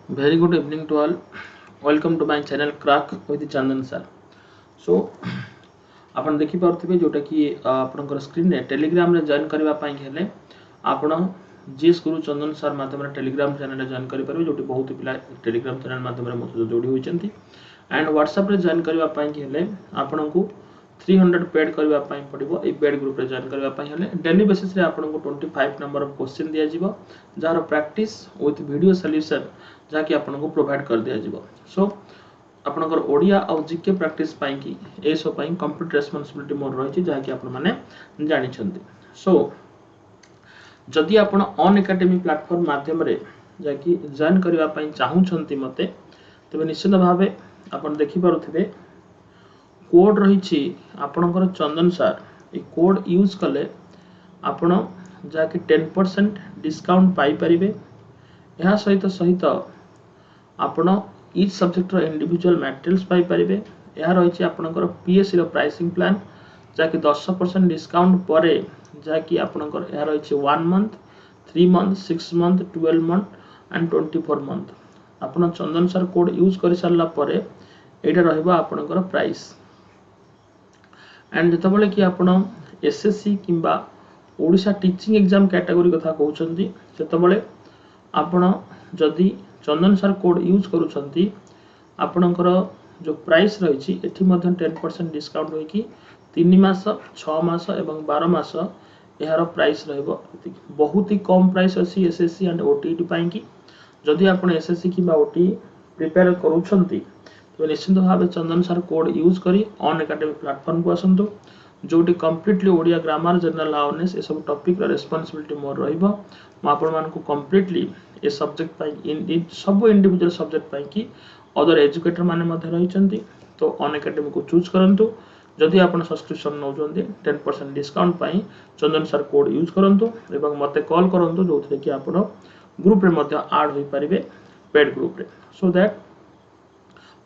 Very good evening to all. Welcome to my channel Crack with Chandan sir. So आपण देखि पारथिबे जोटा कि आपनकर स्क्रीन रे टेलीग्राम रे जॉइन करबा पई हेले आपण जीएस गुरु चंदन सर माध्यम रे टेलीग्राम चैनल रे जॉइन करि परबे जोटी बहुत पिला टेलीग्राम चैनल माध्यम रे मत जोडी होइचंती एंड व्हाट्सएप रे जॉइन करबा पई हेले आपनकु 300 पेड करबा पई पड़िबो ए पेड ग्रुप रे जॉइन करबा पई हेले डेली बेसिस रे आपनकु 25 नंबर ऑफ क्वेश्चन दिया जिवो jar practice with video solution जाकि आपनकु प्रोवाइड कर दिया जिवो सो आपनकर ओडिया और जीके प्रैक्टिस पाई कि ए सो पाई कंप्लीट रेस्पोंसिबिलिटी मोर रही जहाँकि आपण माने जानि छथि सो जदि आपण ऑन एकेडमी प्लेटफॉर्म माध्यम रे जाकि जॉइन करबा पई चाहू छथि मते तबे निश्चित भाबे आपण देखि पारुथिबे कोड रही आपणकर चंदन सर ए कोड यूज कले आपण जाकि 10% डिस्काउंट पाई परिबे यहा सहित सहित आपण each सब्जेक्ट रो इंडिविजुअल मटेरियल्स पाई परिबे यहा रही आपणकर पीएससी रो प्राइसिंग प्लान जाकि 10% डिस्काउंट परे जाकि आपणकर यहा रही 1 month 3 month 6 month 12 month and 24 month आपण चंदन सर कोड यूज कर सारला परे एटा रहबा आपणकर प्राइस एंड जतबले कि आपण एसएससी किंबा ओडिशा टीचिंग एग्जाम कैटेगरी कथा कहउछंती जतबले आपण जदी चंदन सर कोड यूज करूछंती आपणकर जो प्राइस रही एठी मध्ये 10% डिस्काउंट होई कि 3 मास 6 मास एवं 12 मास यार प्राइस रहबो बहुत ही कम प्राइस अछि एसएससी एंड ओटीटी पाई कि जदी आपण एसएससी किंबा ओटी प्रिपेयर करूछंती तो निश्चित भाव चंदन सर कोड यूज करी ऑन एकेडमी प्लेटफॉर्म को आसंतु जोटी completely Odia grammar general awareness ए सब टॉपिक रा रिस्पांसिबिलिटी मोर रहइबो म आपण मान को कंप्लीटली ए सब्जेक्ट पाई इन सब इंडिविजुअल सब्जेक्ट पाई कि अदर एजुकेटर माने मध्ये रहिचंती तो ऑन एकेडमी को चूज करंतु जदि आपण सब्सक्रिप्शन नौचंती 10% डिस्काउंट पाई चंदन सर कोड यूज करंतु एवं मते कॉल करंतु जोथे कि आपण ग्रुप रे मध्ये ऐड होई परिबे पेड ग्रुप रे सो दैट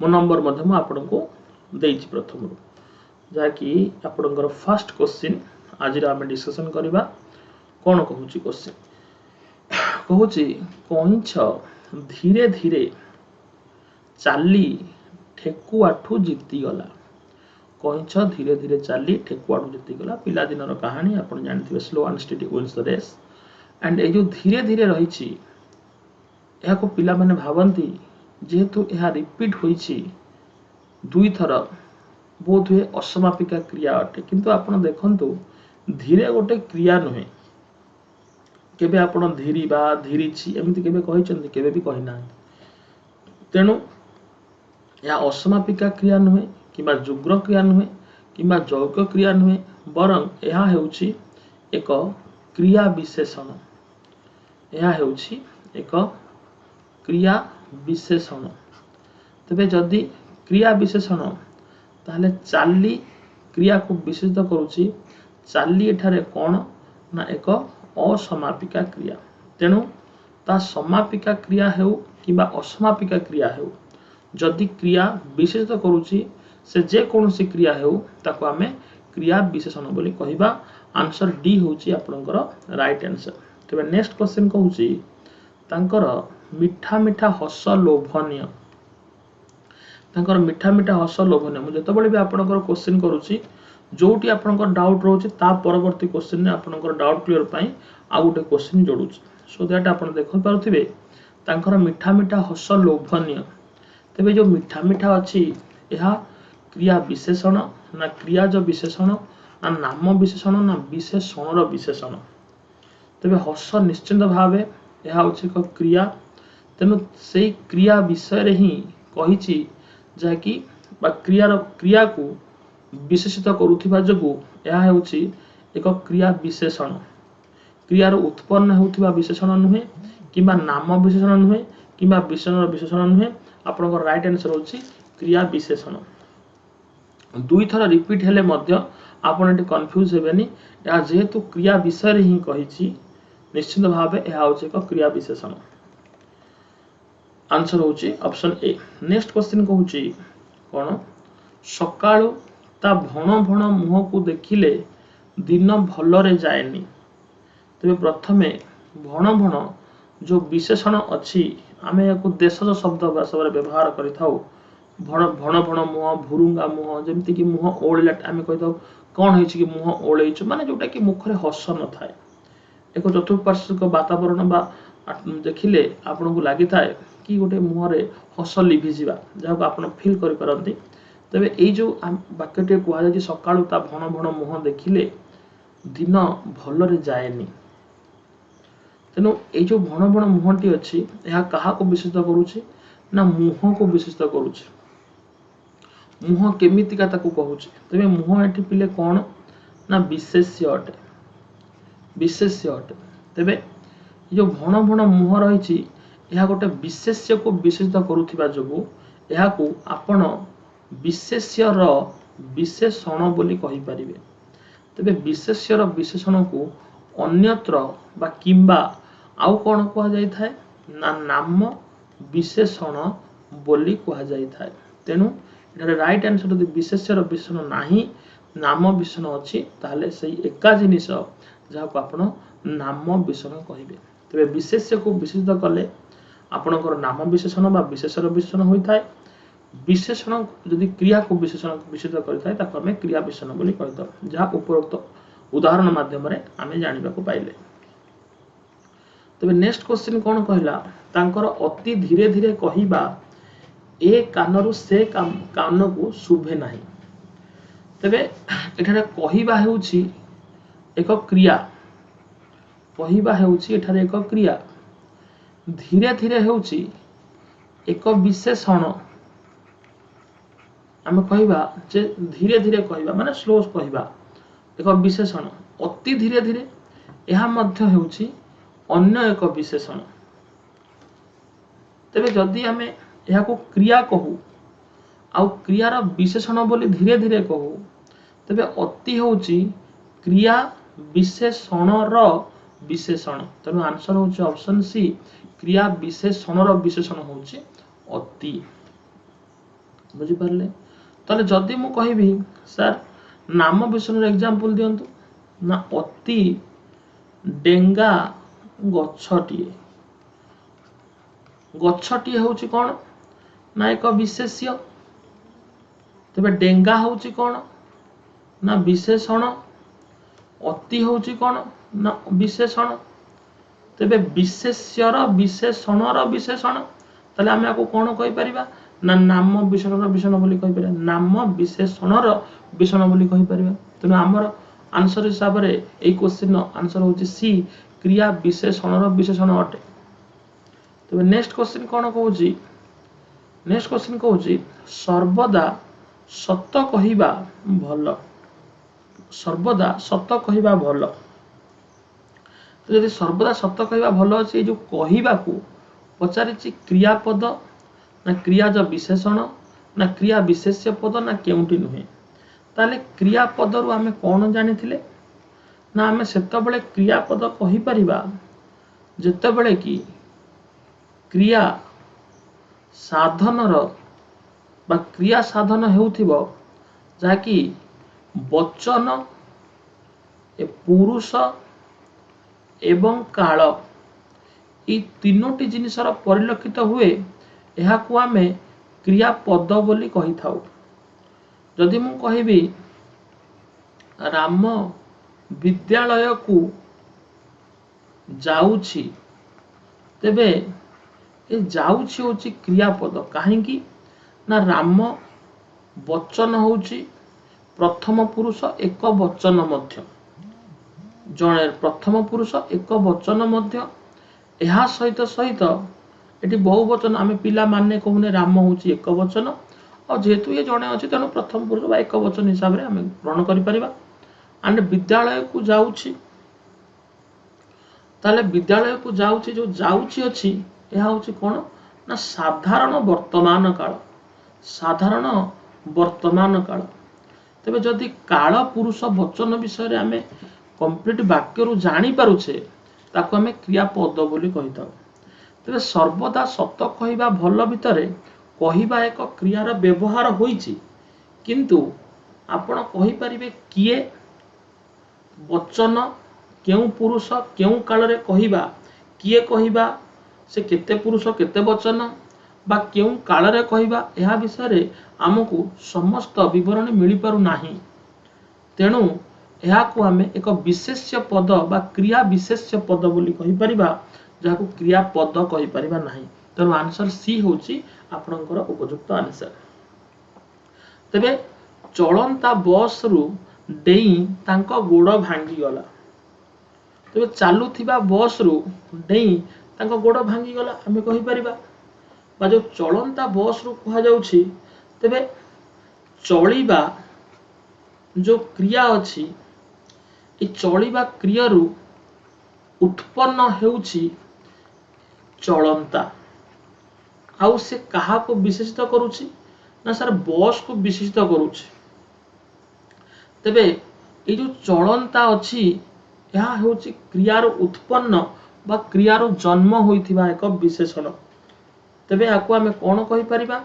मो नंबर मध्ये म आपण को देइछि प्रथम जाकि आपणकर फर्स्ट क्वेश्चन आज रा हम डिस्कशन करबा कोन कहूची क्वेश्चन कहूची कइछ धीरे धीरे चाली ठेकुआठू जीती गला कइछ धीरे धीरे चाली ठेकुआठू जीती गला पिला दिनर कहानी आपण जानथिबे slow and steady wins the race and ए जो धीरे धीरे रहिछि एहा को पिला माने भावंती जेहेतु यह रिपीट होइछि दुई थर बहुत हुए असमापिका क्रिया अटे किंतु आपण देखंतु धीरे गोटे क्रिया नुहे केबे आपण धीरी बा धीरी छी एमिति केबे कहिचंती केबे भी कहिना तेनु या असमापिका क्रिया नुहे किबा जुग्र क्रिया नुहे किबा जौक क्रिया नुहे बरं यह हेउछि एक क्रिया विशेषण यह हेउछि एक क्रिया विशेषण तबे जदि क्रिया विशेषण ताले चाली क्रिया को विशेषित करूछि चाली एठारे कोन ना एक असमापिका क्रिया तेनु ता समापिका क्रिया हेउ किबा असमापिका क्रिया हेउ जदि क्रिया विशेषित करूछि से जे कोनसी क्रिया हेउ ताको हमें क्रिया विशेषण बोली कहिबा आंसर डी होछि आपनकर राइट आंसर तबे नेक्स्ट क्वेश्चन कहूछि तांकर मिठा मिठा हस लोभनीय तांकर मिठा मिठा हस लोभनीय मु जतबेले भी आपनकर क्वेश्चन करूछि जोटी आपनकर डाउट रहउछि ता परवर्ती क्वेश्चन ने आपनकर डाउट क्लियर पई आ गुटे क्वेश्चन जोडुछि सो दैट आपण देख पारुथिबे तांकर मिठा मिठा हस लोभनीय तबे जो मिठा मिठा अछि एहा क्रिया विशेषण ना क्रियाज विशेषण ना नाम विशेषण ना विशेषणर विशेषण तबे हस निश्चित भावे एहा होछि एक क्रिया तेनु सेही क्रिया विषय रे ही कहिछि जाकि बा क्रिया को विशेषित करूथिबा जगु एहा हेउछि एक क्रिया विशेषण क्रियार उत्पन्न हेउथिबा विशेषण नुहे किबा नाम विशेषण नुहे किबा विशेषणर विशेषण नुहे आपनकर राइट आंसर होछि क्रिया विशेषण दुई थर रिपीट हेले मध्य आपण एटी कंफ्यूज हेबेनी या जेहेतु क्रिया विषय रे ही कहिछि निश्चित भावे एहा होछि एक क्रिया विशेषण आंसर होछि ऑप्शन ए नेक्स्ट क्वेश्चन कहूछि कोन सकाळू ता भण भण मुह को देखिले दिन भलरे जाएनी तबे प्रथमे भण भण जो विशेषण अछि आम या देशज शब्द सब व्यवहार करिथाउ भण भण भण मुह भुरुंगा मुह जमती कि मुह ओळिला आम कही कौन है कि मुह ओळैछु माने जोटा कि मुखरे हस न थाए एक चतुर्पार्श्विक वातावरण बा देखिले आपन को लागि थाए कि गोटे मुहरे हस लिभि जिबा जहां आपन फील करि परंती तबे एई जो वाक्यटे कुआ जाय सकाळु ता भण भण मुह देखिले दिन भलरे जाएनी तेणु ये जो भण भण मुहटी अच्छी यह क्या विशेषित करुच्ची ना मुह को विशेषित करुच्ची मुह केमितिका ताकू कहूची तेरे मुह एठी पिले कौन ना विशेष्य अटे विशेष्य अटे तेबे जो भण भण मुह रही यह गोटे विशेष्य को विशेषित करुथिबा जोगु यहाकू आपण विशेष्यर विशेषण बोली कहि परिबे तेबे विशेष्यर विशेषण को अन्यत्र बा किंबा आउ कौन कह जाय थाए ना नाम विशेषण बोली कह जाय थाए तेणु एटारे राइट आंसर यदि विशेष्यर विशेषण नाही नाम विशेषण अछि ताले सही एका जिनिस जहाको आपण नाम विशेषण कहिबे तबे विशेष्य को विशेषित कले आपणकर नाम विशेषण बा विशेषर विशेषण होई थाए विशेषण यदि क्रिया को विशेषण विशेषित करि थाए ताको हमें क्रिया विशेषण बोली कहतो जहा उपरोक्त उदाहरण माध्यम रे आमे जानिबा को पाइले तबे नेक्स्ट क्वेश्चन कौन कहला तांकर अति धीरे धीरे कहिबा ए कानरु से कान को शुभे नाही तबे एठारे कहिबा हेउची एक क्रिया कहिबा हेउची एठारे एक क्रिया धीरे धीरे हेउची एक विशेषण आमे कहिबा जे धीरे धीरे कहिबा माने स्लो कहिबा एक विशेषण अति धीरे धीरे यह मध्य हेउची अन्य एक विशेषण तेबे जदि आमे यह को क्रिया कहू आउ क्रियार विशेषण बोली धीरे धीरे कहू तेबे अति होची क्रिया विशेषणर विशेषण तेणु आंसर होची ऑप्शन सी क्रिया विशेषणर विशेषण होची अति बुझी परले तले जदि मु कहिबी सर नाम विशेषण एग्जांपल दियंतु ना अति डेंगा गच्छटिए गच्छटिए होची कोन ना एक विशेष्य तबे डेंगा होची कोन ना विशेषण अति होची कोन ना विशेषण तबे विशेष्यर विशेषणर विशेषण तले हम याको कोन कहि परिबा ना नाम विशेषणर विशेषण बोली कहि परिबा नाम विशेषणर विशेषण बोली कहि परिबा तेनु हमर आंसर हिसाब रे ए क्वेश्चन आंसर होची सी क्रिया विशेषणर विशेषण अटे तबे नेक्स्ट क्वेश्चन कोन कहूची नेक्स्ट क्वेश्चन कहूची सर्वदा सत्य कहिबा भल सर्वदा सत्य कहिबा भल तो यदि सर्वदा सत्य कहिबा भल अछि जो कहिबा को पचारिछि क्रियापद ना क्रियाज विशेषण ना क्रिया विशेष्य पद ना केउंटी नुहे ताले क्रियापद रु आमे कोन जानिथिले ना आमे सेतबेले क्रियापद कहि परिबा जेतबेले कि क्रिया साधनर बा क्रिया साधन हेउथिबो जाकी वचन ए पुरुष एवं काल ई तीनोटी जिनिसर परिलक्षित हुए यहा को आमे क्रियापद बोली कहि थाउ जदि मु कहिबी राम विद्यालय को जाउछि तेबे ए जाउछि होछि क्रियापद काहेकि ना राम वचन होछि प्रथम पुरुष एक वचन मध्य जणे प्रथम पुरुष एक वचन मध्य एहा सहित सहित एटी बहुवचन आमे पिला माने कहूने राम होछि एक वचन और जेहेतु ये जणे अछि तेनु प्रथम पुरुष बा एक वचन हिसाब रे आमे ग्रहण करि परिबा आंड विद्यालय को जाउछि ताले विद्यालय को जाउछि जो जाउछि अछि एहा होछि कोन ना साधारण वर्तमान काल साधारण वर्तमान काल तबे जदि काल पुरुष वचन विषय रे आमे कंप्लीट वाक्य रु जानि पारुछे ताको आमे क्रियापद बोली कहिता तबे सर्वदा सत्य कहिबा भल भितरे कहिबा एक क्रियार व्यवहार होईछि किंतु आपण कहि परिबे किए वचन केउ पुरुष केउ काल रे कहिबा किए कहिबा से केते पुरुष केते वचन बा केउ काल रे कहबा यह विषय आमको समस्त विवरण मिल पारु नाही। तेणु यहाको आमे एक विशेष्य पद बा क्रिया विशेष्य पद बोली कहि परिबा, जाको क्रिया पद कहि परिबा नाही। तेणु आंसर सी होची आपनकर उपयुक्त आंसर। तबे चलंता बस रु डेई तांको गोड़ भांगी गला। तबे चालुथिबा बस रु डेई तांको गोड़ भांगी गला आमे कहि परिबा, बा जो चलंता बस रु कहा जाउछि। तबे चलिबा जो क्रिया अछि ए चलिबा क्रिया रु उत्पन्न हेउछि चलंता। आउ से कहा को विशेषित करूछि ना सर बस को विशेषित करूछि। तबे ए जो चलंता अछि यह हेउछि क्रिया रो उत्पन्न बा क्रिया रो जन्म होइथिबा एक विशेषण। तबे आको आमे कोन कहि परिबा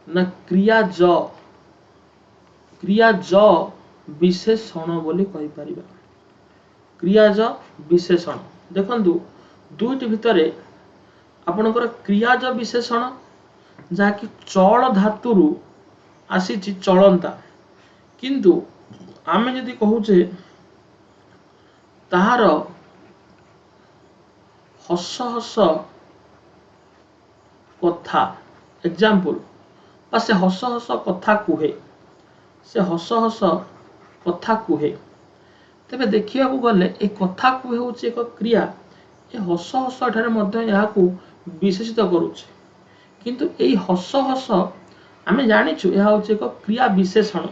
ना क्रियाज विशेषण बोली कहि परिबा। क्रियाज विशेषण देखंतु दुईटी भितरे आपनकर क्रियाज विशेषण जाकि चल धातुरु आसीछि चलंता, किंतु आमे यदि कहूचे ताहार हस हस कथा एग्जांपल बा से हस हस कथा कुहे, से हस हस कथा कुहे। तबे देखिया को गले ए कथा कुहे होछि एक क्रिया। ए हस हस ठारे मध्ये याकू विशेषित करूछि, किंतु एई हस हस आमे जानिछु ଏହା होछि एक क्रिया विशेषण।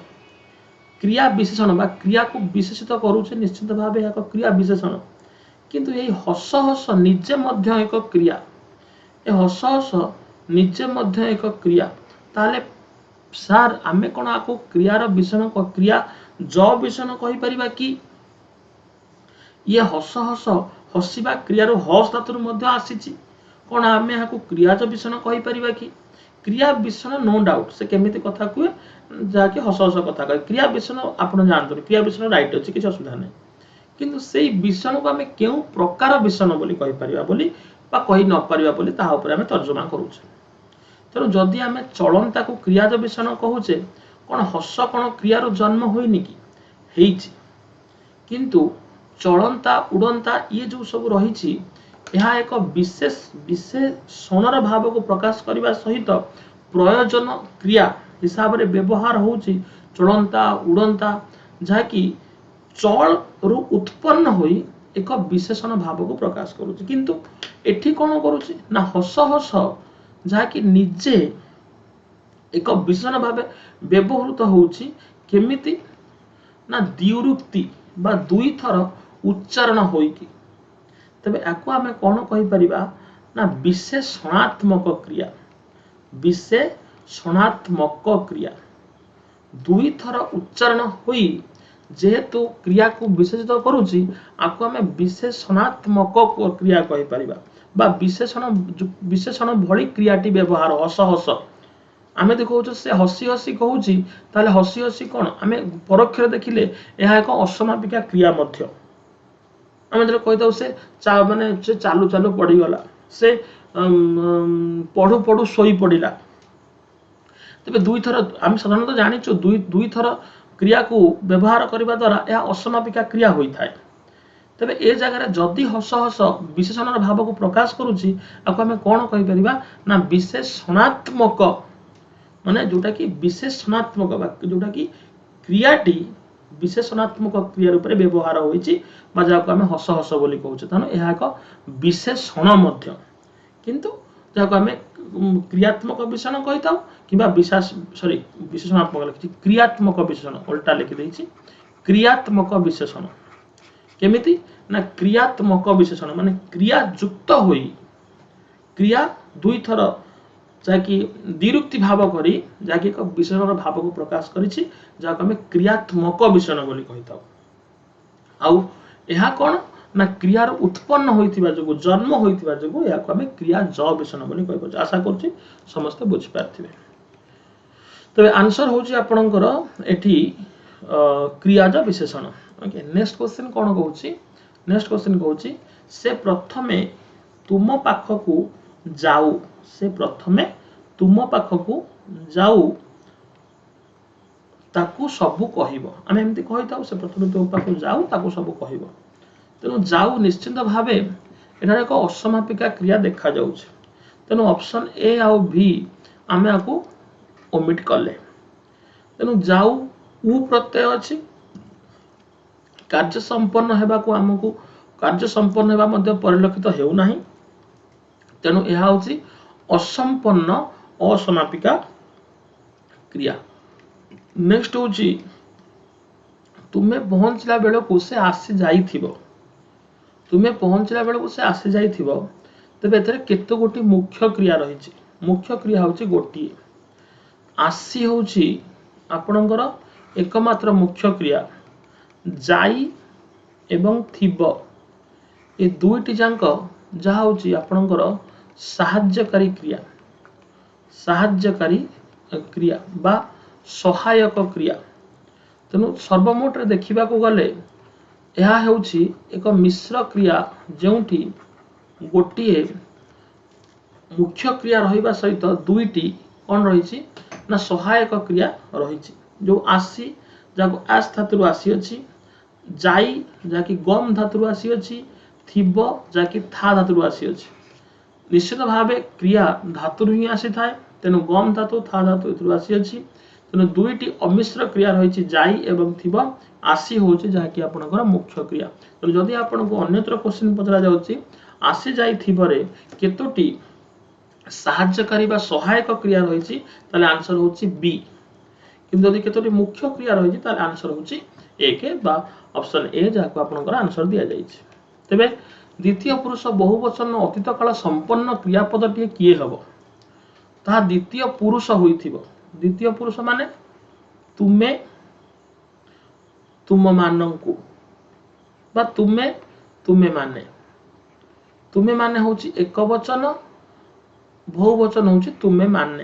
क्रिया विशेषण बा क्रिया को विशेषित करूछि निश्चित भाबे एक क्रिया विशेषण, किंतु एई हस हस निजे मध्ये एक क्रिया। ए हस हस निजे मध्ये एक क्रिया। ताले सार आमे कोन आको क्रियार विशेषण क्रिया ज विशेषण कहि परिबा कि ये हस हस हसिबा क्रिया रो हस धातुर मध्ये आसीछि। कोन आमे याको क्रियाज विशेषण कहि परिबा कि क्रिया विशेषण नो डाउट से केमिति कथा कुए जाके हस हस कथा कहि। क्रिया विशेषण आपण जानतो क्रिया विशेषण राइट अछि किछ असुविधा नै, किंतु सेई विशेषण को आमे केउ प्रकार विशेषण बोली कहि परिबा बोली बा कहि न परिबा बोली ताहा ऊपर आमे तर्जुमा करूछे। तेणु जदि आमे चलंता को क्रियाज विशेषण कहूचे कोन हस कोन क्रिया रो जन्म होइनी कि हेइछि, किंतु चलंता उड़ंता ये जो सब रहिछि यह एक विशेषणर भाव को प्रकाश करने सहित प्रयोजन क्रिया हिसाब रे व्यवहार होछि चलंता उड़ंता, जहाँकि चल रु उत्पन्न होई एक विशेषण भाव को प्रकाश करूछि। किंतु एठी कोन करूछि ना हस हस जहाँकि निजे एक विशेषण भाव व्यवहृत होछि केमिति ना द्विरुक्ति बा दुई थर उच्चारण होइकी। तबे आको आमे कोन कहि परिबा ना विशेषणात्मक क्रिया। विशेषणात्मक क्रिया दुई थर उच्चारण होई जेहेतु क्रिया को विशेषित करूची आको आमे विशेषणात्मक क्रिया कहि परिबा बा विशेषण भली क्रियाटी व्यवहार हस हस। आमे देखो से हसी हसी कहूची ताले हसी हसी कोन आमे परोक्ष देखिले यह एक असमापिका क्रिया मध्य। आमे जरे कहि दउ से माने से चालू चालू पड़ी गला, से पढ़ू पढ़ू सोई पड़िला। तबे दुई थर आमे साधारणतः जानिछु दुई थर क्रिया को व्यवहार करबा द्वारा यह असमापिका क्रिया होई थाए। तबे ए जगह जदि हस हस विशेषणर भाव को प्रकाश करूची आको आमे कोन कहि परिबा ना विशेषणात्मक, माने जोटा कि विशेषणात्मक बा जोटा कि क्रियाटी विशेषणात्मक क्रिया रूप में व्यवहार होइछि बा जाको आमे हस हस बोली कहउछ। तानो एहा एक विशेषण मध्य, किंतु जाको आमे क्रियात्मक विशेषण कहिताउ किबा विशेषणात्मक लिखि क्रियात्मक विशेषण उल्टा लिखि दैछि। क्रियात्मक विशेषण केमिति ना क्रियात्मक विशेषण माने क्रिया युक्त होई क्रिया दुई थर जाकि द्विरुक्ति भाव करी जाकि एक विशेषणर भाव को प्रकाश करिछि जाको आमे क्रियात्मक विशेषण बोली कहिताउ। आउ एहा कोन ना क्रियार उत्पन्न होइतिबा जगो जन्म होइतिबा जगो या को आमे क्रिया ज विशेषण बोली कहिबो। आशा करछि समस्त बुझि पारथिबे। तबे आंसर होछि आपनकर एठी क्रियाज विशेषण। ओके, नेक्स्ट क्वेश्चन कोन कहउछि? नेक्स्ट क्वेश्चन कहउछि से प्रथमे तुम पाखकु जाऊ से प्रथमे तुम पाखकू जाऊ ताकू सबू कहब आम एमती कही था से प्रथम तुम पाखक जाऊ ताकू सबू कहब तेणु जाऊ निश्चिंत भाव एठार एक असमापिका क्रिया देखा जाउछ तेणु ऑप्शन ए आउ बी आमे आकू ओमिट कले तेणु जाऊ उ प्रत्यय अछि कार्य संपन्न हेबा को हमकू कार्य संपन्न हेबा मध्ये परिलक्षित हेउ नाही तेणु यह होची असंपन्न असमापिका क्रिया नेक्स्ट होची तुमे पहुंचला बेल को से आसी जाइथिबो तुमे पहुंचला बेल को से आसी जाइथिबो तबे एथरे केते गोटी मुख्य क्रिया रहिछि मुख्य क्रिया होची गोटी आसी होची आपणकर एकमात्र मुख्य क्रिया जाई एवं थिबो ए दुईटी जांक जहा होची आपणकर सहाय्यकारी क्रिया बा सहायक क्रिया तेणु सर्वमोट रे देखिबा को गले यह हेउची एक मिश्र क्रिया जेउठी गोटिए मुख्य क्रिया रहिबा सहित दुईटी कौन रही ना सहायक क्रिया रही जो आसी जाको आस धातु आसी अछि जाई जाकी गम धातु आसी अछि थिबो जाकी था धातु आसी अछि निश्चित भावे क्रिया धातु ही आसी थाए तेनु गम धातु था धातु एथु आसी अछि तेनु दुईटी अमिश्र क्रिया रही जाई एवं थिबो आसी होची जाकी आपनकर मुख्य क्रिया तो जदि आपनको अन्यत्र क्वेश्चन पचरा जाउची आसी जाई थिबरे केतोटी सहाय्यकारी बा सहायक क्रिया रही ताले आंसर होची बी किंतु यदि केतोटी मुख्य क्रिया रही ताले आंसर होची ए के बा ऑप्शन ए जाको आपनकर आंसर दिया जाइछि तबे द्वितीय पुरुष बहुवचन अतीत काल संपन्न क्रियापदटी किए हबो ता द्वितीय पुरुष होइथिबो द्वितीय पुरुष माने तुमे तुम मानंकु बा तुमे माने होची एक वचन बहुवचन होची तुमे माने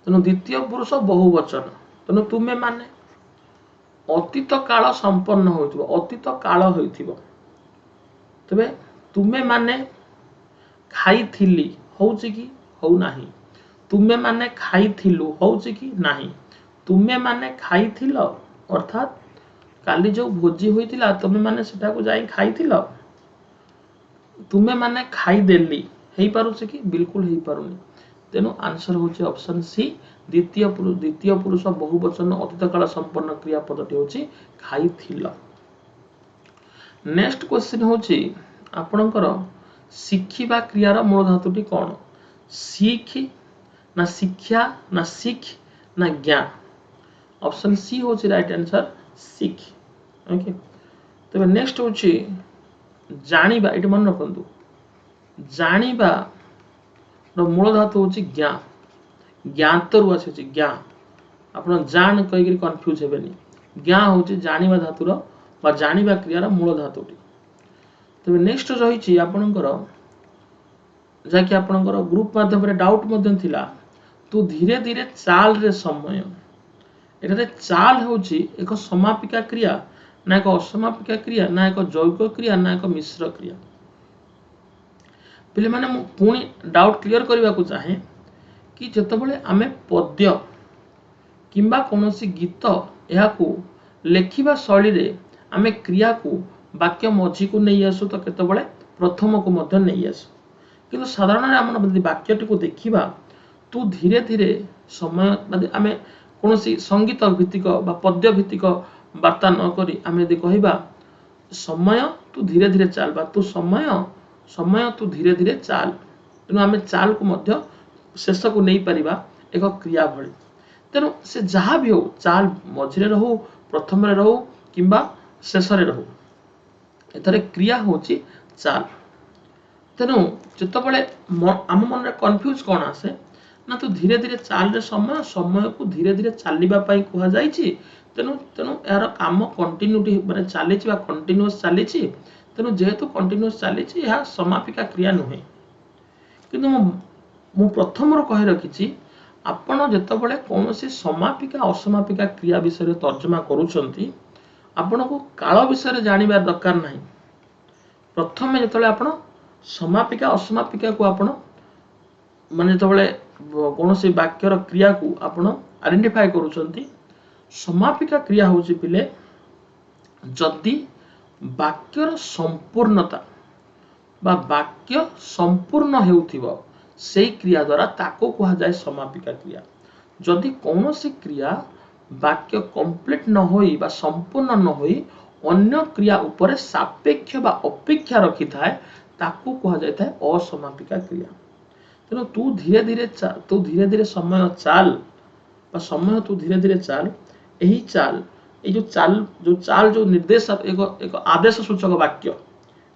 तेणु द्वितीय पुरुष बहुवचन तेणु तुमे माने अतीत काल संपन्न होइथिबो अतीत काल होइथिबो तबे तुमे माने खाइथिली होउची कि हो नाही तुमे माने खाइथिलु होउची कि नाही तुमे माने खाइथिलो अर्थात काली जो भोजी होइतिला तुमे माने सेटा को जाई खाइथिलो तुमे माने खाइ देली हेई पारुछ कि बिल्कुल हेई पारुनी तेनु आंसर होची ऑप्शन सी द्वितीय पुरुष बहुवचन अतीत काल संपन्न क्रियापदटी होची खाइथिलो नेक्स्ट क्वेश्चन होची आपणकर शिखिबा क्रियार मूल धातुटी कोन सीख ना शिक्षा ना सीख ना ज्ञान ऑप्शन सी होची राइट आंसर सीख ओके तबे नेक्स्ट होची जानिबा एटी मन रखंतु जानिबा रो मूल धातु होची ज्ञा ज्ञातरु आसी ज्ञा आपण जान कहिकरी कंफ्यूज हेबेनी ज्ञा होची जानिबा धातुर बा जानिबा क्रियार मूल धातुटी तबे नेक्स्ट रहिची आपणकर जाकि आपणकर ग्रुप माध्यम रे डाउट मध्यम थिला तू धीरे धीरे चाल रे समय एटारे चाल होची एक समापिका क्रिया ना एक असमापिका क्रिया ना एक जैविक क्रिया ना एक मिश्र क्रिया पिले माने पुणी डाउट क्लियर करबा को चाहे कि जतबले आमे पद्य किंबा कोनोसी गीत एहा को लेखिबा शैली रे आमे क्रिया को वाक्य मझी को नहीं आसु तो केतबले प्रथम को मध्य नहीं आसु किंतु साधारण रे हम वाक्यटी को देखिबा तू धीरे धीरे समय माने आमे कोनोसी संगीत भित्तिक बा पद्य भित्तिक वार्ता न करी आमे यदि कहिबा समय तू धीरे धीरे चाल बा तू समय तू धीरे धीरे चाल तेणु आमे चाल को मध्य शेष को नहीं पारिबा एक क्रिया भली तेणु से जहाँ भी हो चाल मझिरे रहू प्रथम रे रहू किंबा शेष रे रहू एथरे क्रिया होची चाल तेणु जतबले आम मन रे कंफ्यूज कोन आसे ना तू धीरे धीरे चाल रे समय को धीरे धीरे चलवा कह जाइए तेणु तेणु यार काम कंटिन्यूटी माने चली कंटिन्यूअस चली तेणु जेहेतु कंटिन्यूअस चली समापिका क्रिया नुहे किंतु मु प्रथम कही रखी आपण जितेबाला कौन समापिका असमापिका क्रिया विषय तर्जमा करुँच आपण को काल विषय जानवर दरकार ना प्रथम जो आप समापिका असमापिका को आपण माने जतबले कोनोसी वाक्यर क्रिया को आपण आइडेंटिफाई करूछंती समापिका क्रिया होची पिले जदि वाक्यर संपूर्णता बा वाक्य संपूर्ण हेउथिबो सेई क्रिया द्वारा ताको कहा जाय समापिका क्रिया जदि कोनोसी क्रिया वाक्य कंप्लीट न होई बा संपूर्ण न होई अन्य क्रिया ऊपर सापेक्ष बा अपेक्षा रखी थाए ताको कहा जाय थाए असमापिका क्रिया तेनो तू धीरे धीरे समय चाल बा समय तू धीरे धीरे चाल एही चाल ए जो चाल जो निर्देश एक आदेश सूचक वाक्य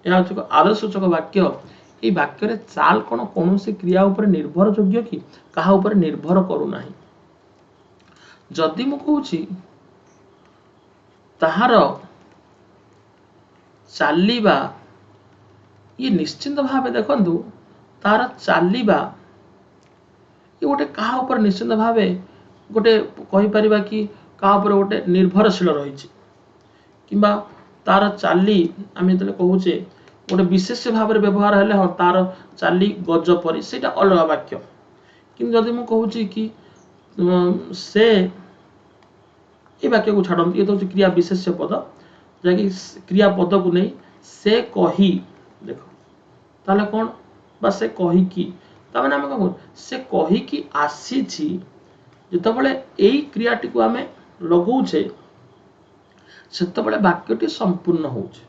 या एक आदेश सूचक वाक्य ए वाक्य रे चाल कोन कोनोसी क्रिया ऊपर निर्भर योग्य कि कहा ऊपर निर्भर करू नाही जदि मु कहूची ताहार चालीबा ये निश्चिंत भावे देखंतु तार चालीबा ये गोटे कहा ऊपर निश्चिंत भावे गोटे कहि परिबा कि कहा ऊपर गोटे निर्भरशील रहिछि किबा तार चाली आमे जतले कहूचे गोटे विशेष भाव में व्यवहार हेले हाँ तार चाली गज परी सेटा अलग वाक्य कि जदि मु कहूची कि से ये वाक्य को छाड़ ये तो क्रिया विशेष्य पद जहाँकि क्रिया पद को नहीं से कही देख ताले कौन बा से कही कि ताने आम कौन से कही कि आसी जितेबाला यही क्रियाटी को आम लगौचे सेतबेले वाक्यटी संपूर्ण होउचे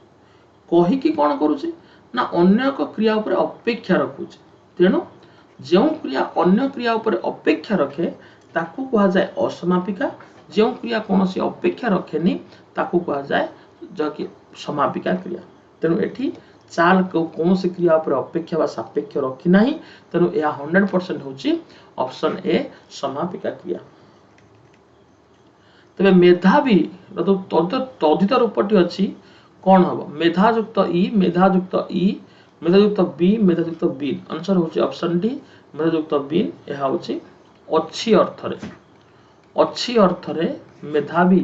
कहीकि कौन करुचे ना अन्य एक क्रिया उपर अपेक्षा रखुचे तेणु जो क्रिया अन्य क्रिया उपर अपेक्षा रखे ताकू कहा जाए असमापिका जो क्रिया कौन सी अपेक्षा रखेनी ताकू कहा जाए जहाँकि समापिका क्रिया तेणु एठी चाल कौन सी क्रिया उपर अपेक्षा व सापेक्ष रखी ना तेणु यह 100% होची ऑप्शन ए समापिका क्रिया तबे मेधावी तो तदित रूपटी अच्छी कौन हम मेधायुक्त इ मेधायुक्त बी मेधायुक्त बी आंसर होची ऑप्शन डी मेधायुक्त बी यह होची अच्छी अर्थ रे मेधावी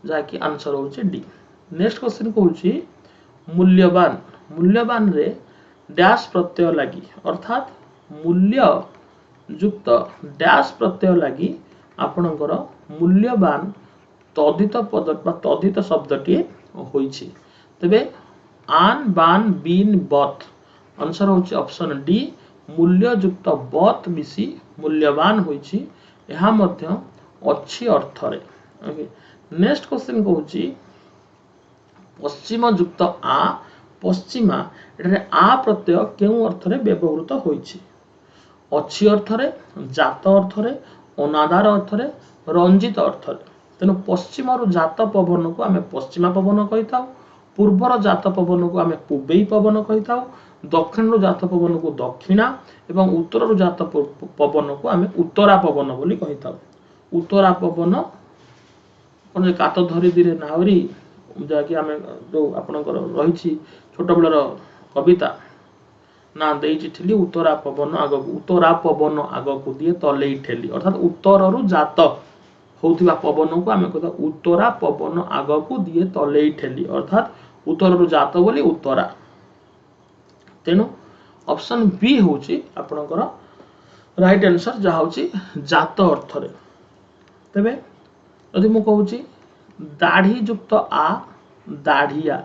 जाकि आंसर होची डी नेक्स्ट क्वेश्चन कहूची मूल्यवान रे डैश प्रत्यय लगी अर्थात मूल्य युक्त डैश प्रत्यय लगी आपणकर मूल्यवान तदित पद तदित शब्दटी होइछि तबे आन बान बीन बत आंसर होछि ऑप्शन डी मूल्य युक्त बत मिसी मूल्यवान होइछि एहा मध्य अच्छी अर्थ रे ओके नेक्स्ट क्वेश्चन कहूछि पश्चिम युक्त आ पश्चिमा एटारे आ प्रत्यय केउ अर्थ रे व्यवहृत होइछि अच्छी अर्थ रे जात अर्थ रे अनादार अर्थ रे रंजित अर्थ रे तेणु पश्चिम जात पवन को आम पश्चिमा पवन कही था पूर्वर जात पवन को आम पूबई पवन कही था दक्षिण जात पवन को दक्षिणा एवं उत्तर जात पवन को आम उत्तरा पवन बोली कही था उत्तरा पवन कौन कात धरी धीरे नावरी जहाँकि आम जो आपणकर रही छोट बेलर कविता ना देठी उत्तरा पवन आगक उत्तरा पवन आगक दिए तले ठेली अर्थात उत्तर जात होउथिबा पवन को आम कहता उत्तरा पवन आगक दिए तले ठेली अर्थात उत्तर जात बोली उत्तरा तेणु ऑप्शन बी होची आपणकर राइट आंसर जहाँ होची जात अर्थ रे तबे यदि मु कहूची दाढ़ी युक्त आ दाढ़िया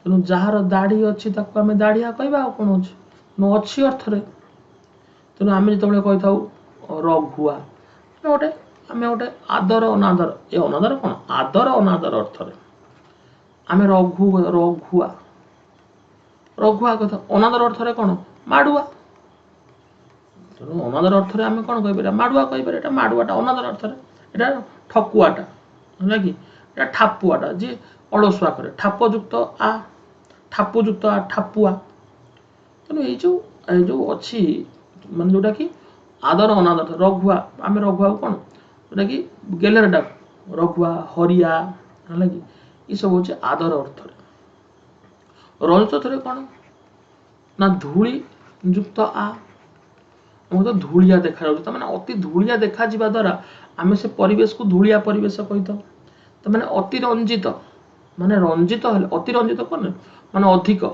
तेणु जार दाढ़ी अच्छी ताको आम दाढ़िया कहबा कौन अच्छे न अच्छी अर्थ रे तेणु आम जो कही था रघुआ गोटे आम गोटे आदर अनादर ये अनादर कौन आदर अनादर अर्थ रे आम रघुआ रघुआ कथा अनादर अर्थ रे कौन माडुआ तेणु अनादर अर्थ रे आम कौन कह माडुआ कह माडुआटा अनादर अर्थ रे एटा ठकुआटा है कि एटा ठापुआटा जी अलसुआ करे ठापयुक्त आ ठापुयुक्त आ ठापुआ तेणु ये जो अच्छी मान जोटा कि आदर अनादर रघुआ आम रघुआ कौन जोटा कि गेलेर डाक रघुआ हरिया है कि ये सब हूँ आदर अर्थ रजत थे कौन ना धूली युक्त आ आम तो धूलिया देखा मैंने अति धूलिया देखा द्वारा आम से परिवेश को धूलिया परिवेश कही था तो मैंने अतिरंजित माने रंजित अतिरंजित कौन माने अधिक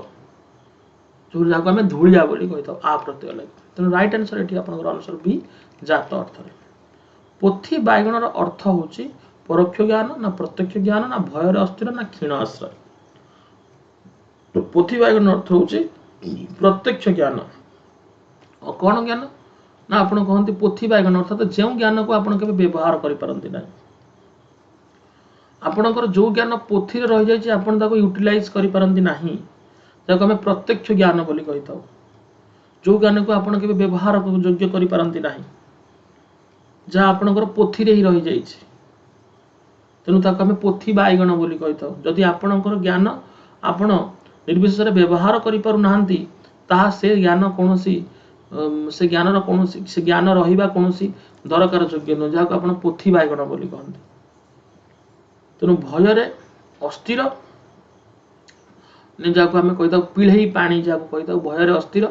जो जाको आम धूलिया बोली कही आ प्रत्यय लगे तेणु रईट आंसर ये आपंकर आंसर बी जात अर्थ पोथी बाइगणर अर्थ हूँ परोक्ष ज्ञान ना प्रत्यक्ष ज्ञान ना भयर अस्थिर ना क्षीण आश्रय पोथी बाइगण अर्थ हूँ प्रत्यक्ष ज्ञान कौन ज्ञान ना आप कहते पोथी बाइगण अर्थात जो ज्ञान को आप व्यवहार करपारती ना आपणकर जो ज्ञान पोथी रही जाइए आप यूटिलाइज करपारती ना जहाँ आम प्रत्यक्ष ज्ञान बोली कही था जो ज्ञान को आप व्यवहार योग्य करपारती ना जहाँ आपणकर पोथी ही रही जाइए तेणु ताको आम पोथी बाइगण बोली कही था जदि आपणकर ज्ञान आपण निर्विशेष व्यवहार करा से ज्ञान कौन से ज्ञान कौन से ज्ञान रहा कौन दरकार योग्य नुह जहाँ आप पोथी बाइगण बोली कहते तेणु भयर अस्थिर जहाँ आम कही पिढ़ई पानी जहाँ कही भयर अस्थिर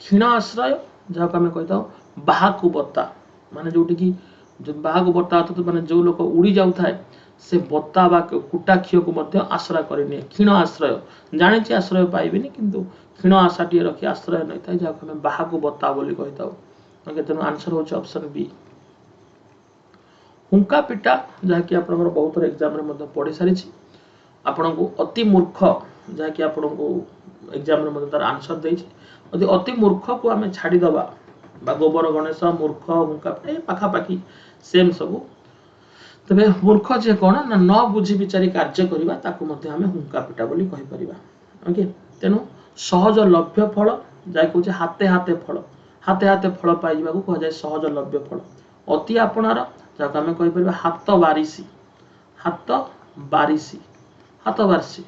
क्षीण आश्रय जहाँ आम कही बाहाकु बत्ता माने जोटी की जो बाहाकु बत्ता अर्थात माने जो लोक उड़ी जाऊे से बत्ता बा कुटाक्षी को आश्रय करनी क्षीण आश्रय जानी आश्रय पाइबे किंतु क्षीण आशाटी रखी आश्रय नहीं था जहाँ आम बाहाकु बत्ता बोली कही था तेणु आंसर हूँ ऑप्शन बी हुंका पिटा जहाँकि आप बहुत एग्जाम पढ़ी सारी आपण को अति मूर्ख जहाँकि आपण को एग्जाम तार आंसर देती अति मूर्ख को आम छाड़ीदबा गोबर गणेश मूर्ख हुंका पाखापाखि सेम सबू तेरे मूर्ख जे कौन ना न बुझी विचारी कार्य करवा आम हुंका पिटा बोली कहीपर ओके तेणु सहज लभ्य फल जहाँकि हाथे हाथे फल पाइबा कहुए सहज लभ्य फल अति आपणार जहाँ आम कहीपर हाथ बारिशी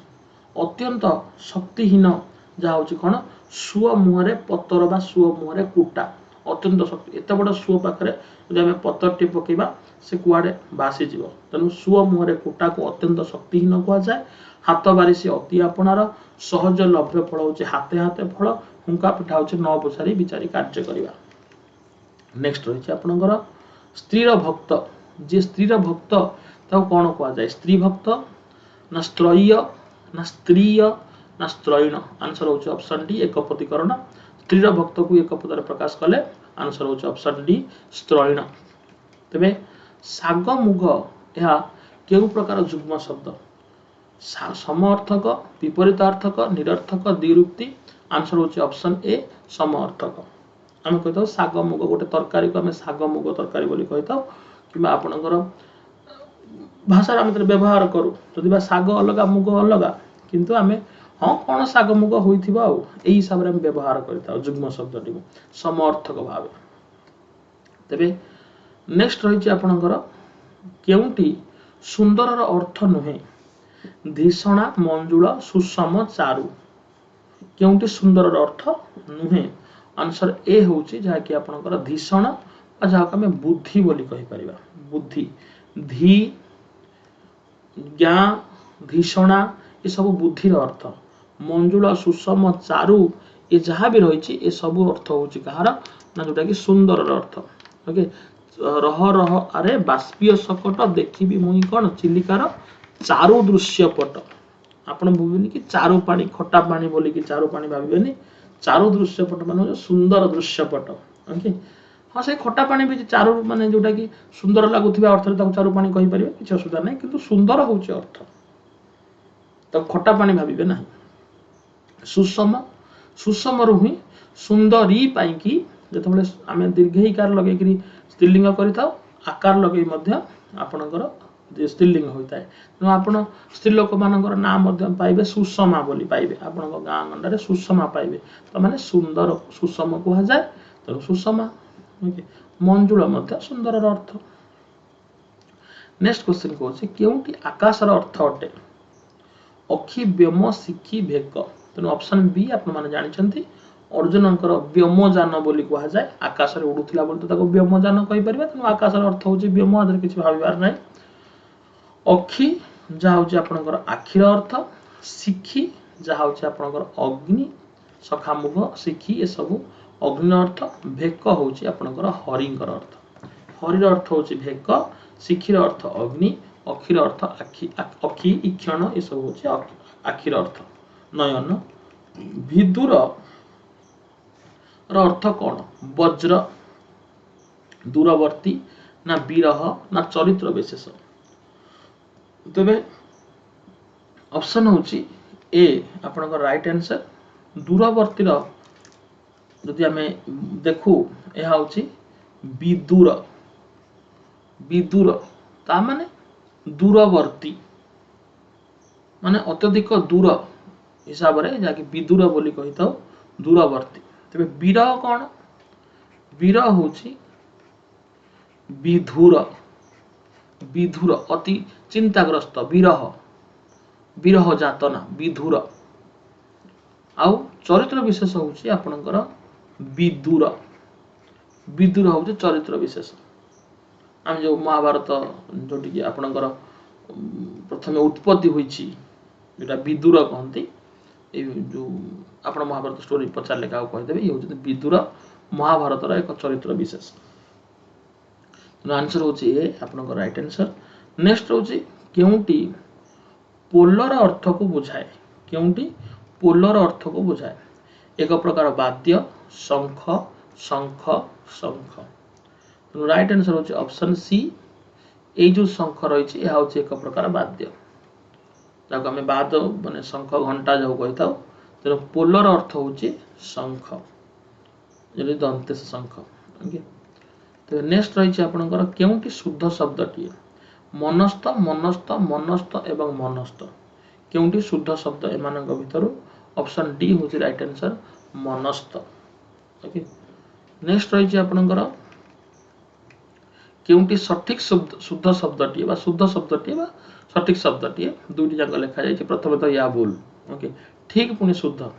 अत्यंत शक्तिहीन जहाँ हूँ कौन सुओ मुहर पतर बा सुओ मुहर कुटा अत्यंत शक्ति एत बड़ सुओ पाखे जब आम पतर टे पकेबा से कुआड़े भासीज तेणु सुओ मुहर कुटा को अत्यंत शक्तिहीन कहुए हाथ बारिशी अति आपणार सहज लभ्य फल हूँ हाथे हाथे फल हुंका पिठा हूँ न बुझारी विचारी कार्य करवा नेक्स्ट रही आपणकर स्त्री भक्त जी स्त्री भक्त कौन कहुए स्त्री भक्त ना स्त्रय्य ना स्त्रीय ना स्त्रैण आंसर हूँ ऑप्शन डी एक पदीकरण स्त्री भक्त को एक पदर प्रकाश कले आंसर हूँ ऑप्शन डी स्त्रैण तेरे साग मुग यह केउ प्रकार जुग्म शब्द समर्थक विपरीतार्थक निरर्थक द्विरुक्ति आंसर हूँ ऑप्शन ए समर्थक आम कही साग मुग गोटे तरकारी को आम साग मुग तरकारी बोली कही था कि आपणकर भाषा व्यवहार करूँ जदि साग अलग मुग अलग किंतु आम हाँ कौन साग मुग होता यही हिसाब से व्यवहार कर जुग्म शब्द टी समर्थक भाव तेरे नेक्स्ट रही आपणकर केउटी सुंदर अर्थ नुहे धीषणा मंजुल सुषम चारु केउटी सुंदर अर्थ नुहे आंसर ए हूँ जहाँकि आपणकर धीषण और जहाँ आम बुद्धि बोली कहीपर बुद्धि धी ज्ञा धीषणा ये सब बुद्धिर अर्थ मंजुल सुषम चारु ये जहाँ भी रही ये सब अर्थ हूँ कहार ना जोटा कि सुंदर अर्थ ओके रह रह अरे बाष्पीय सकट देखी मुई कौन चिलिकार चारु दृश्यपट आपण भावेनि कि चारु पानी खटा पानी बोली कि चारु पानी भावेनि चारु दृश्यपट मान सुंदर दृश्यपट ओके हाँ से खटा पानी भी चारु माने जोटा कि सुंदर लगुवा अर्थ चारु पानी कहीपर किसी असुविधा नहीं किंतु सुंदर हूँ अर्थ तो खटा पानी भावे ना सुषम सुषम रू ही सुंदरी पाई जो आम दीर्घईकार लगे स्त्रीलिंग कर आकार लगे आपणकर स्त्रीलिंग होता है तेणु आप स्त्री लोक मान ना पाइबे सुषमा बोली पाइबे आपण गाँ गंडे सुषमा पाइबे तो माने सुंदर सुषम कहुए तेणु सुषमा मंजुल सुंदर अर्थ नेक्स्ट क्वेश्चन कौन केउटी आकाशर अर्थ अटे अखि व्योम शिखी भेक तेणु ऑप्शन बी आप जानते अर्जुन व्योमजान बोली कहुए आकाश में उड़ूला बोली तो व्योमजान कहीपर तेणु आकाशर अर्थ हूँ व्योम किसी भावार ना अखि जहाँ हूँ आपंकर आखिर अर्थ शिखी जहाँ हूँ आपंकर अग्नि सखा मुग शिखी ये सब अग्नि अर्थ भेक हूँ आपंकर हरिंकर अर्थ हरिर अर्थ हूँ भेक शिखीर अर्थ अग्नि अखिर अर्थ अखि इक्षण ये सब हूँ आखिर अर्थ नयन विदुर ର अर्थ कौन वज्र दूरवर्ती ना विरह ना चरित्र विशेष तेरे ऑप्शन होची ए आपन राइट आंसर दूरवर्ती रो जदि आमे देखू यह होची विदूर विदूर ता माने दूरवर्ती माने अत्यधिक दूर हिसाब रे जाके विदूर बोली कहिता दूरवर्ती तबे विरह कौन विरह होची विधुर विधुर अति चिंताग्रस्त विरह विरह जातना विधुर आउ चरित्र विशेष होची आपनकर विदुर विदुर होची चरित्र विशेष हम जो महाभारत जोटी कि आपनकर प्रथमे उत्पत्ति होईची जेटा विदुर कहंती ए जो आपण महाभारत स्टोरी पचार लेखा कहि देबे ये होची विदुर महाभारत रा एक चरित्र विशेष आंसर होची ए आपनकर राइट आंसर नेक्स्ट होची केउंटी पोलर अर्थ को बुझाए केउंटी पोलर अर्थ को बुझाए एक प्रकार वाद्य शंख शंख शंख राइट आंसर होची ऑप्शन सी ए जो शंख रही है होची एक प्रकार वाद्य जाको हमें बाद माने शंख घंटा जो कहता तेरे पोलर अर्थ होची शंख जले दंतेश शंख ओके तो नेक्स्ट रही आपनकर केउंटी शुद्ध शब्दटी मनस्थ मनस्थ मनस्थ एवं मनस्थ केउंटी शुद्ध शब्द एमानक भितर ऑप्शन डी होची राइट आंसर मनस्थ ओके नेक्स्ट रही आपनकर केउंटी सठिक शुद्ध शब्दटी बा शुद्ध शब्दटी बा सठिक शब्दटी दुईटी जाक लिखा जाय प्रथम तो या भूल ओके ठीक पुनी शुद्ध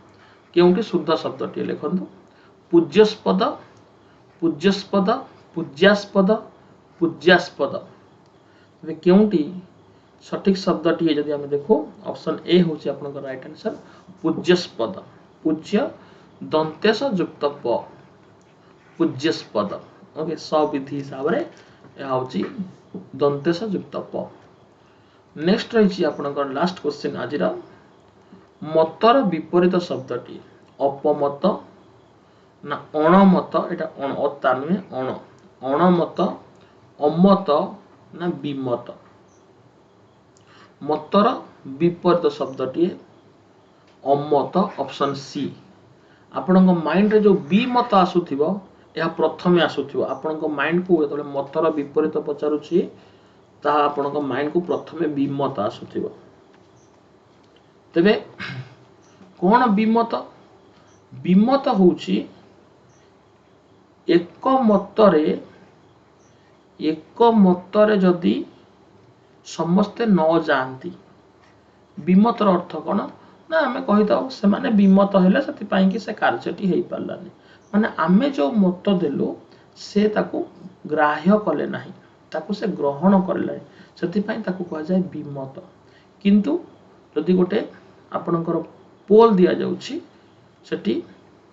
केउंटी शुद्ध शब्दटी लिखंतु पूज्यस्पद पूज्यस्पद पूज्यास्पद पूज्यास्पद वे केउंटी सठिक शब्दटी यदि हम देखो ऑप्शन ए होची आपनकर राइट आंसर पूज्यस्पद पूज्य दंतेश युक्त प पूज्यस्पद ओके विधि हिसाब रे या होची दंतेश युक्त प नेक्स्ट रही आपनकर लास्ट क्वेश्चन आजिरा मतर विपरीत शब्दटी अपमत ना अणमत एटा अता नुहे अणमत अमत ना विमत मतर विपरीत शब्दटी अमत ऑप्शन सी आपनक माइंड रे जो विमत आसुथिबो या प्रथमे आसुथिबो आपनक माइंड को जतले मतर विपरीत पचारुछि ता आपनक माइंड को प्रथमे विमत आसुथिबो तबे कोन विमत विमत होछि एक मतरे जदि समस्ते न जानती विमतर अर्थ कौन ना आमे कहिता से माने विमत हेले सति पई कि से कार्यटी हेई पारलानी माने आमे जो मत देलु से ताकू ग्राह्य कले नाही ताकू से ग्रहण करले सति पई ताकू कह जाय विमत किंतु जदि गोटे आपनकर पोल दिया जाउछि सेठी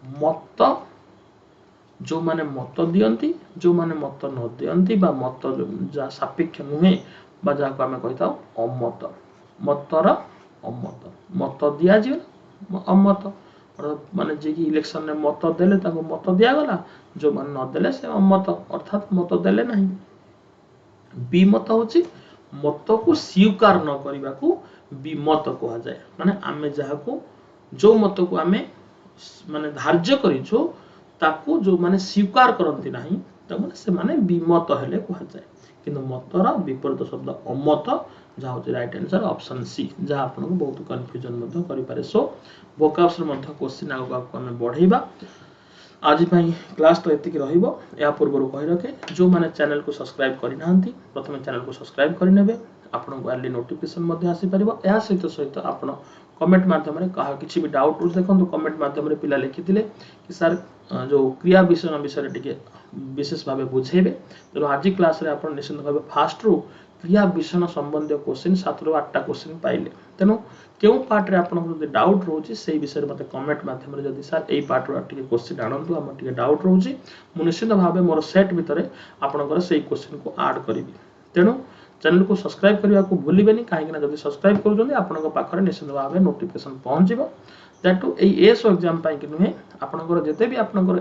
मत जो माने मत दियंती जो माने मत न दियंती बा मत जा सापेक्ष नुहे बा जाको आमे कहिता अमत मतरा अमत मत दिया जे अमत माने जे कि इलेक्शन में मत देले ताको मत दिया गला जो माने न देले से अमत अर्थात मत देले नहीं विमत होची मत को स्वीकार न करबा को विमत कहा जाए माने आमे जाको जो मत को आमे माने धार्य करी जो ताकू जो माने स्वीकार करंती नाही त माने से माने विमत हेले कहा जाए किंतु मतरा विपरीत शब्द अमत जहाँ होची राइट आंसर ऑप्शन सी जहाँ आपनको बहुत कंफ्यूजन मध्य करि पारे सो वोकैब्स मध्य क्वेश्चन आगो हमें बढ़ेबा आज पई क्लास तो एतिक रहिबो या पूर्व कहि रखे जो माने चैनल को सब्सक्राइब करि नाहंती प्रथमे चैनल को सब्सक्राइब करि नेबे आपनको अर्ली नोटिफिकेशन मध्य आसी परिबो या सहित आपण कमेंट माध्यम रे कहा किछि भी डाउट हो देखंतु कमेंट माध्यम रे पिला लिखिथिले कि सर जो क्रिया विषय विषय टिके विशेष भाव बुझेबे तो आज क्लास रे आपण निश्चित भाव फास्ट रू क्रिया विषय संबंधी क्वेश्चन 7 ରୁ 8टा क्वेश्चन पाइले तेनो केउ पार्ट रे आपण जदि डाउट रहउची सेही विषय रे मते कमेंट माध्यम रे जदि सर एई पार्ट रो टिके क्वेश्चन आनंतु हम टिके डाउट रहउची मु निश्चित भाव मोर सेट भितरे आपनकर सेही क्वेश्चन को ऐड करिवि तेनो चैनल को सब्सक्राइब करने को भूलिबेनी कहीं ना जब सब्सक्राइब करूँ आपन पाखे निश्चित भाव नोटिफिकेशन पहुँचो दैट टू एएसओ एग्जाम पाई कि नुहे आपनकर जते भी आपनकर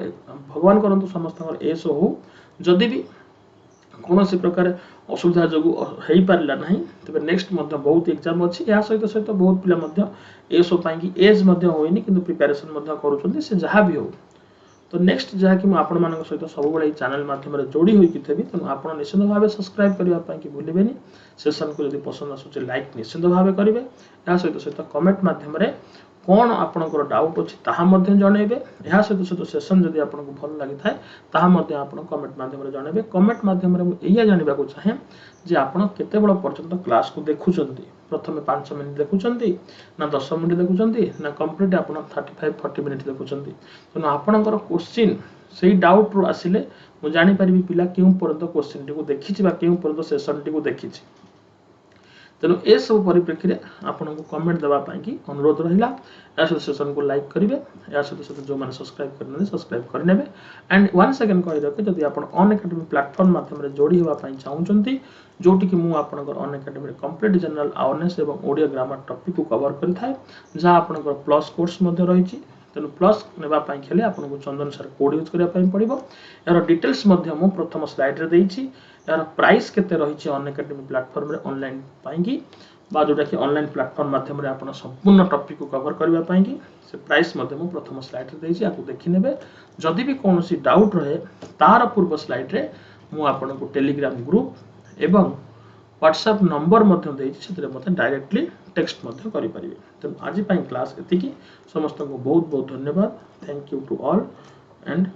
भगवान करंतु समस्तकर एएसओ हो जदि भी कौन सी प्रकार असुविधा जो हो पारा ना तेज नेक्स्ट बहुत एग्जाम अच्छी या सहित सहित बहुत पिला एएसओ पाई एज होनी कि प्रिपेरेसन कर जहाँ भी हो तो नेक्स्ट जहाँकि मुझे सहित सब चैनल माध्यम जोड़ी होती थी तेणु आप निश्चित भाव सब्सक्राइब करने की भूलें सेशन को जब पसंद आसूँ लाइक निश्चित भाव करेंगे या सहित सहित कमेंट माध्यम कौन आपंकर डाउट अच्छी जनइबे या सहित सहित सेशन जब आपको भल लगी था कमेंट माध्यम जनइबे कमेंट माध्यम या जानवा चाहे जे आप केते बड़ पर्यंत क्लास को देखुंत प्रथम 5 मिनट देखुंत ना 10 मिनट देखुंत ना कंप्लीट आप 35-40 मिनट देखुंत तेणु आपणकर क्वेश्चन से डाउट रू आसिले मुझे जानीपरि पिला क्यों पर्यंत क्वेश्चन टी देखी क्यों पर्यंत सेशन टी देखी तेणु ए सब परिप्रेक्षी में आपको कमेंट देवाई अनुरोध रहा या सहित सेशन को लाइक करेंगे या सहित सहित जो मैंने सब्सक्राइब करने सब्सक्राइब करने एंड वन सेकेंड कही रखे जब आप अनएकाडेमी प्लेटफॉर्म माध्यम जोड़ी होगापी चाहूँगी जोटि कि मुझे अनएकाडेमी कंप्लीट जनरल अवेयरनेस और ओडिया ग्रामर टॉपिक को कवर करें जहाँ आपंकर प्लस कोर्स रही तेणु प्लस नापी खेले आपको चंदन सर कोड यूज करने पड़ो यार डिटेल्स प्रथम स्लाइड रे देइछि यार प्राइस केते रही अनएकाडेमी प्लेटफॉर्म रे ऑनलाइन पाई जोटा कि ऑनलाइन प्लेटफॉर्म माध्यम रे आपण संपूर्ण टॉपिक को कवर करबा पाई से प्राइस प्रथम स्लाइड रे देइछि आपको देखि नेबे जदि भी कोनोसी डाउट रहे तार पूर्व स्लाइड रे मु आपनको टेलीग्राम ग्रुप एवं व्हाट्सएप नंबर मते डायरेक्टली टेक्स्ट करें तेणु आज क्लास एति समस्त को बहुत बहुत धन्यवाद thank you to all and